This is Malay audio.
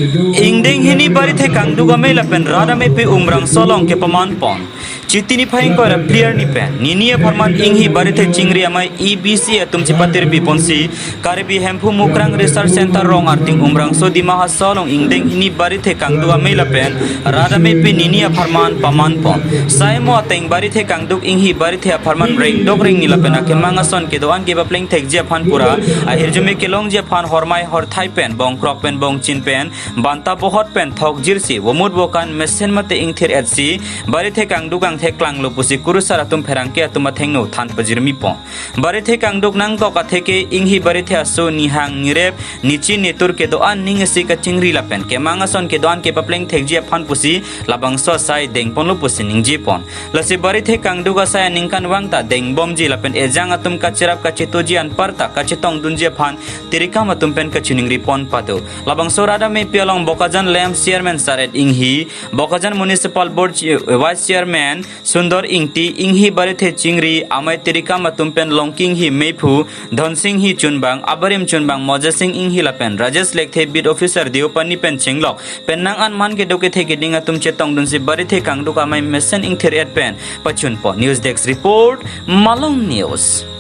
Ingding hini bari the kangduga mela pen rada me pe umrang solong ke paman pon chitini phaing ko player ni pen ninia farman inghi bari the chingri amai EBC atum chipatir bi ponsi karbi hempu mukrang research center rong arting umrang so di maha solong ingding hini bari the kangduga mela pen rada me pe ninia farman paman pon saimo ateng bari the kangduk inghi bari the farman reng dog ring nila pen akemanga son ke doan ke bapleng thek je phan pura ahir jume ke long je phan hormai hor thai pen bong krok pen bong chin pen banta bohot pen thok jirsi womut bokan mesen mate ingthir etsi bari the kangduk ang the klang lopusi kurusara tum pherang ke atuma thengno than pajirmi pon bari the kangduk nang to ka theke inghi bari the aso nihang nirep nichi netur ke doan ning si ka chingri la pen ke mangason ke doan ke papleng thekji phan pusi labang so sai deng pon lopusi ningji pon lasi bari the kangduk sa ningkan wangta deng bomji la pen ejang atum ka chirap ka chetoji an parta ka chetong dunje phan tirika matum pen ka chiningri pon pato labang so rada me pialong Bokajan Lam Chairman Saret Inghi, Bokajan Municipal Board Vice Chairman Sundar Ingti, Inghi Barithe Chingri, Amai Tirika Matumpen Longking Hi Meipu, Dhon Singh Hi Chunbang, Abarim Chunbang, Moja Singh Inghi Lapen, Rajesh Lekhe Bid Officer Diopani Pen Chinglok, Penang An Man ke doke theke dinga tum chetong dun si Barithe Kangduk Amai Mesen Ingthir et Pen, Pachunpo News Desk Report, Malong News.